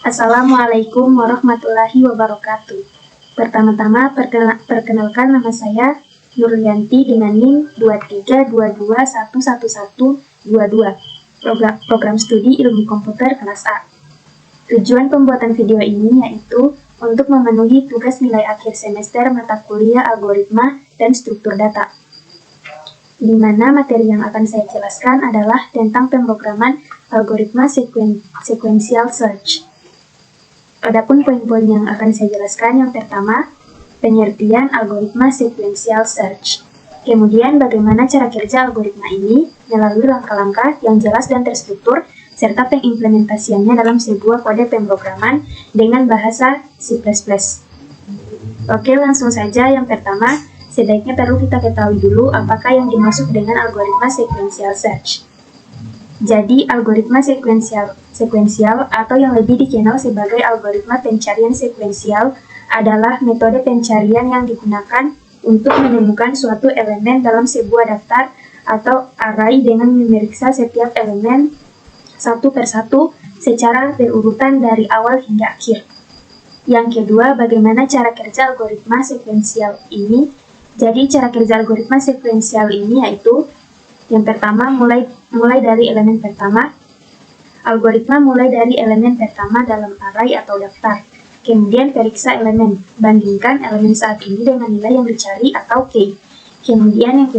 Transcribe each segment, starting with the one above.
Assalamualaikum warahmatullahi wabarakatuh. Pertama-tama, perkenalkan nama saya Nurlianti dengan NIM 232211122, program studi ilmu komputer kelas A. Tujuan pembuatan video ini yaitu untuk memenuhi tugas nilai akhir semester mata kuliah algoritma dan struktur data, di mana materi yang akan saya jelaskan adalah tentang pemrograman algoritma sequential search. Adapun poin-poin yang akan saya jelaskan, yang pertama, pengertian algoritma sequential search. Kemudian bagaimana cara kerja algoritma ini melalui langkah-langkah yang jelas dan terstruktur, serta pengimplementasiannya dalam sebuah kode pemrograman dengan bahasa C++. Oke, langsung saja. Yang pertama, sebaiknya perlu kita ketahui dulu apakah yang dimaksud dengan algoritma sequential search. Jadi, algoritma sekuensial atau yang lebih dikenal sebagai algoritma pencarian sekuensial adalah metode pencarian yang digunakan untuk menemukan suatu elemen dalam sebuah daftar atau array dengan memeriksa setiap elemen satu persatu secara berurutan dari awal hingga akhir. Yang kedua, bagaimana cara kerja algoritma sekuensial ini? Jadi, cara kerja algoritma sekuensial ini yaitu yang pertama, mulai dari elemen pertama. Algoritma mulai dari elemen pertama dalam array atau daftar. Kemudian periksa elemen, bandingkan elemen saat ini dengan nilai yang dicari atau K. Kemudian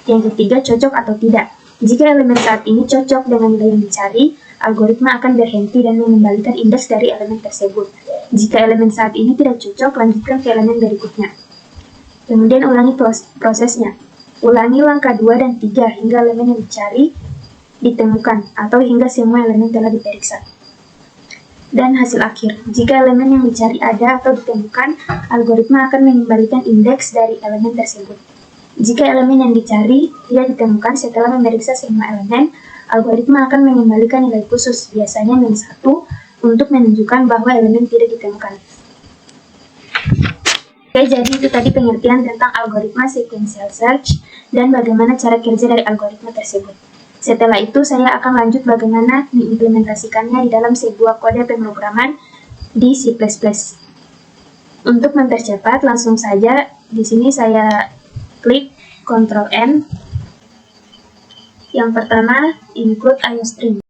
yang ketiga, cocok atau tidak. Jika elemen saat ini cocok dengan nilai yang dicari, algoritma akan berhenti dan mengembalikan indeks dari elemen tersebut. Jika elemen saat ini tidak cocok, lanjutkan ke elemen berikutnya. Kemudian ulangi prosesnya. Ulangi langkah 2 dan 3 hingga elemen yang dicari ditemukan atau hingga semua elemen telah diperiksa. Dan hasil akhir, jika elemen yang dicari ada atau ditemukan, algoritma akan mengembalikan indeks dari elemen tersebut. Jika elemen yang dicari tidak ditemukan setelah memeriksa semua elemen, algoritma akan mengembalikan nilai khusus, biasanya -1, untuk menunjukkan bahwa elemen tidak ditemukan. Oke, jadi itu tadi pengertian tentang algoritma sequential search dan bagaimana cara kerja dari algoritma tersebut. Setelah itu, saya akan lanjut bagaimana mengimplementasikannya di dalam sebuah kode pemrograman di C++. Untuk mempercepat, langsung saja di sini saya klik Ctrl N. Yang pertama, include IOString.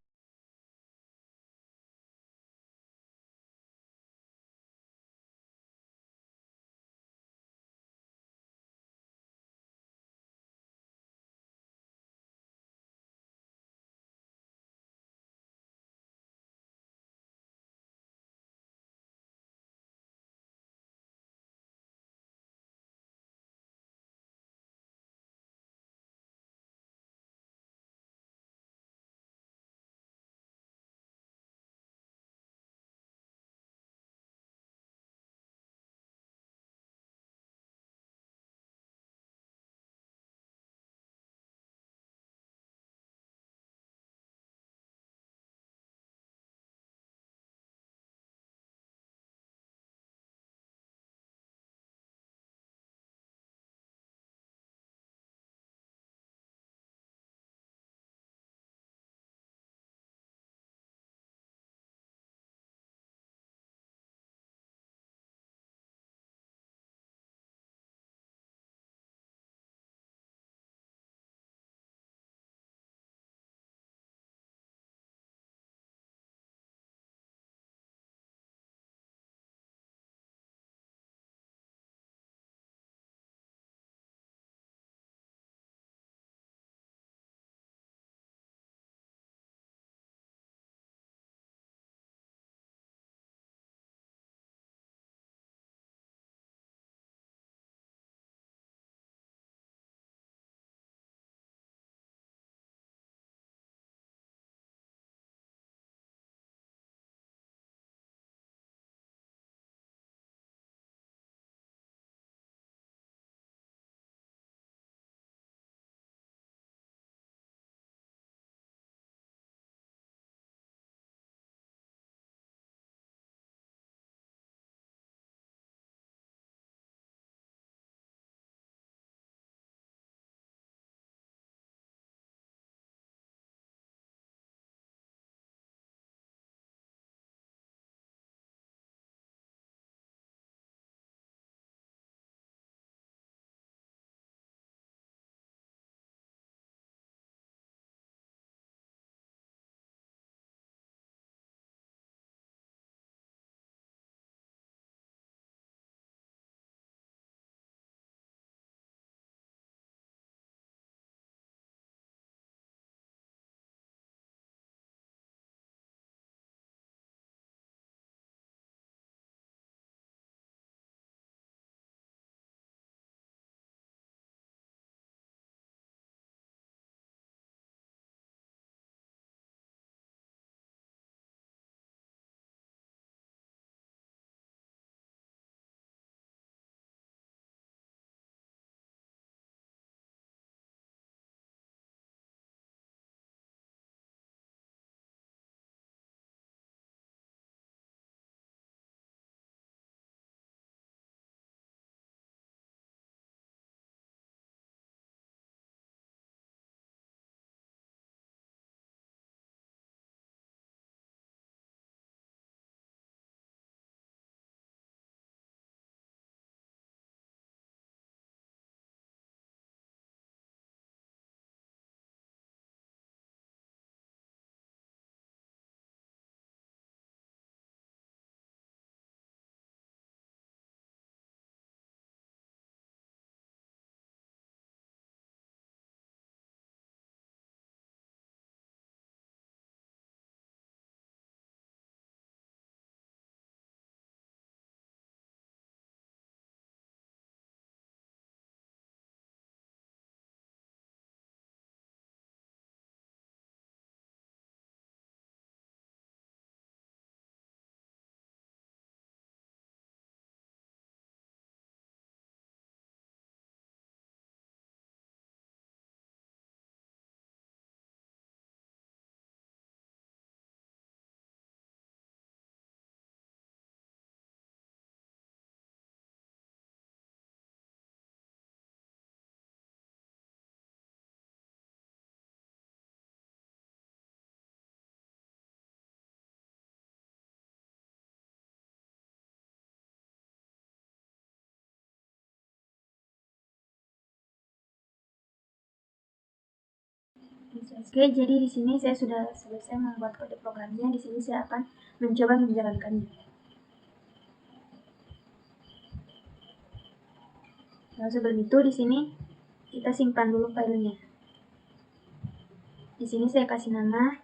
Oke, jadi di sini saya sudah selesai membuat kode programnya. Di sini saya akan mencoba menjalankannya. Nah, sebelum itu di sini kita simpan dulu filenya. Di sini saya kasih nama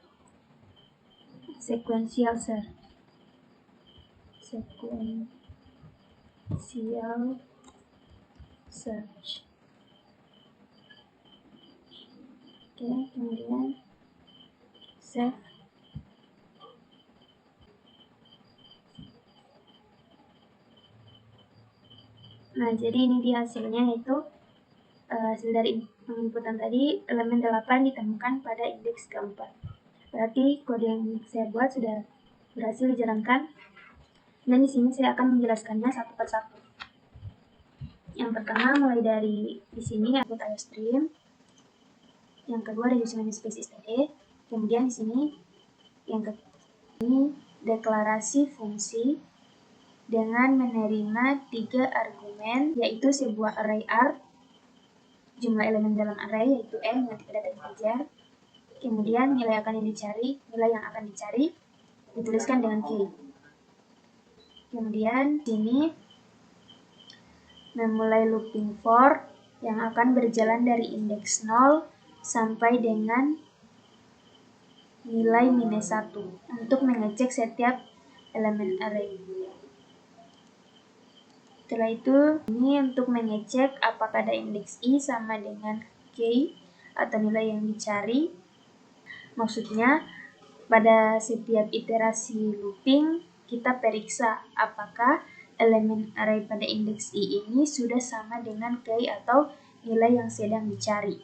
sequential search. Sequential search. Oke, kemudian save. Nah, jadi ini dia hasilnya, yaitu hasil dari penginputan tadi, elemen 8 ditemukan pada indeks keempat. Berarti kode yang saya buat sudah berhasil dijalankan. Dan di sini saya akan menjelaskannya satu persatu. Yang pertama mulai dari di sini input IOStream. Yang kedua ada user namespace std. Kemudian di sini yang ketiga ini deklarasi fungsi dengan menerima 3 argumen, yaitu sebuah array R, jumlah elemen dalam array yaitu n dengan tipe data integer. Kemudian nilai yang akan dicari dituliskan dengan key. Kemudian sini memulai looping for yang akan berjalan dari indeks 0 sampai dengan nilai -1 untuk mengecek setiap elemen array. Setelah itu, ini untuk mengecek apakah ada indeks i sama dengan k atau nilai yang dicari. Maksudnya, pada setiap iterasi looping, kita periksa apakah elemen array pada indeks i ini sudah sama dengan k atau nilai yang sedang dicari.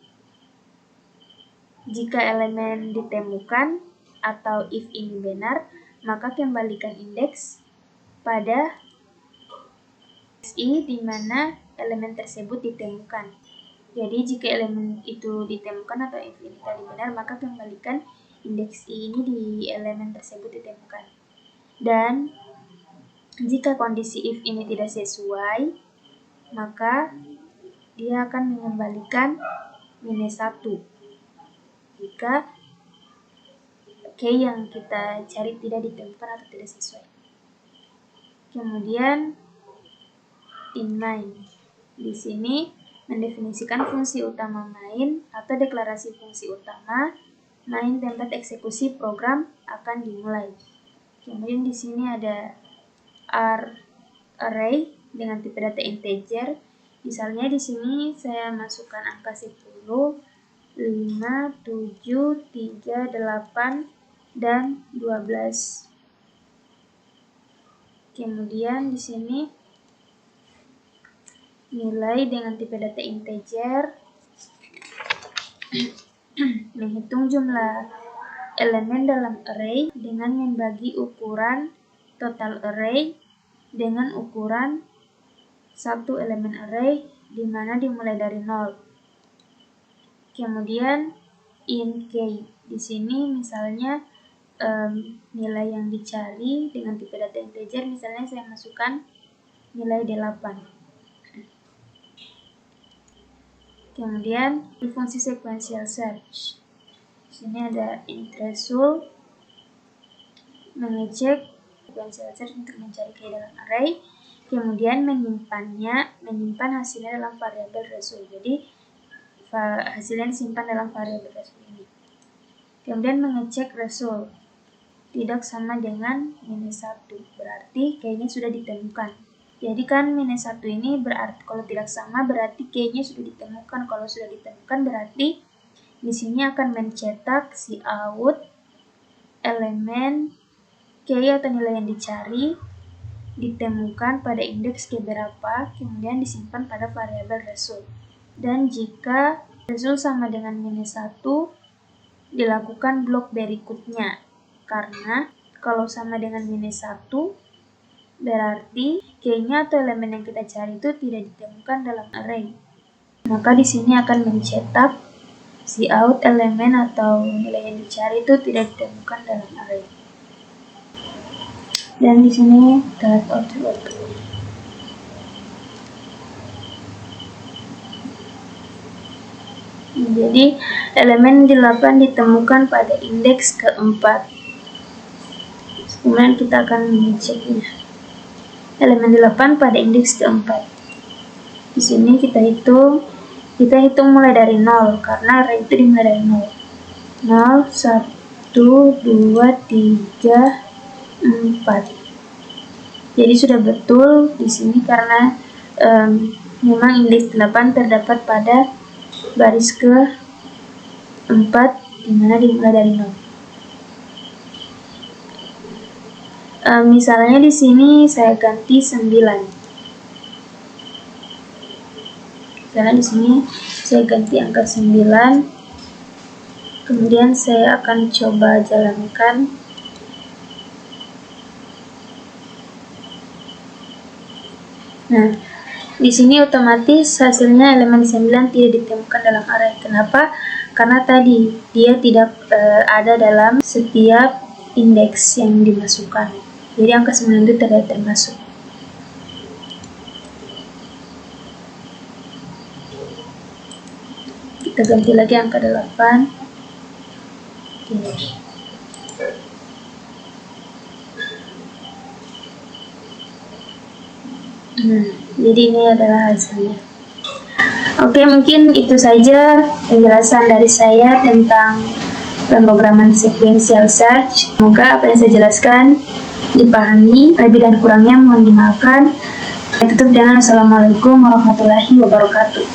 Jika elemen ditemukan atau if ini benar, maka kembalikan indeks pada i di mana elemen tersebut ditemukan. Jadi jika elemen itu ditemukan atau if ini tadi benar, maka kembalikan indeks i ini di elemen tersebut ditemukan. Dan jika kondisi if ini tidak sesuai, maka dia akan mengembalikan -1 jika k yang kita cari tidak ditemukan atau tidak sesuai. Kemudian in main, di sini mendefinisikan fungsi utama main atau deklarasi fungsi utama. Main tempat eksekusi program akan dimulai. Kemudian di sini ada array dengan tipe data integer. Misalnya di sini saya masukkan angka 10, 5, 7, 3, 8, dan 12. Kemudian di sini nilai dengan tipe data integer menghitung jumlah elemen dalam array dengan membagi ukuran total array dengan ukuran satu elemen array di mana dimulai dari 0. Kemudian in k, di sini misalnya nilai yang dicari dengan tipe data integer, misalnya saya masukkan nilai 8. Kemudian di fungsi sequential search, di sini ada int result, mengecek sequential search untuk mencari key dalam array, kemudian menyimpan hasilnya dalam variabel result. Jadi hasilnya disimpan dalam variabel result ini. Kemudian mengecek result tidak sama dengan -1, berarti key-nya sudah ditemukan. Jadi kan -1 ini berarti kalau tidak sama berarti key-nya sudah ditemukan. Kalau sudah ditemukan berarti di sini akan mencetak cout elemen key atau nilai yang dicari ditemukan pada indeks keberapa, kemudian disimpan pada variabel result. Dan jika result sama dengan -1, dilakukan blok berikutnya. Karena kalau sama dengan -1, berarti key-nya atau elemen yang kita cari itu tidak ditemukan dalam array. Maka di sini akan mencetak cout elemen atau nilai yang dicari itu tidak ditemukan dalam array. Dan di sini .output. Jadi elemen 8 ditemukan pada indeks keempat. Kemudian kita akan mengeceknya. Elemen 8 pada indeks keempat. Di sini kita hitung mulai dari 0 karena array itu dimulai dari 0. 0, 1, 2, 3, 4. Jadi sudah betul di sini karena memang indeks 8 terdapat pada baris ke-4 di mana dimulai dari 0. Misalnya di sini saya ganti 9. Karena di sini saya ganti angka 9. Kemudian saya akan coba jalankan. Nah, di sini otomatis hasilnya elemen 9 tidak ditemukan dalam array. Kenapa? Karena tadi dia tidak ada dalam setiap indeks yang dimasukkan. Jadi angka 9 itu tidak termasuk. Kita ganti lagi angka 8. Jadi ini adalah hasilnya. Oke, mungkin itu saja penjelasan dari saya tentang pemrograman sequential search. Semoga apa yang saya jelaskan dipahami, lebih dan kurangnya mohon dimaafkan. Saya tutup dengan Assalamualaikum warahmatullahi wabarakatuh.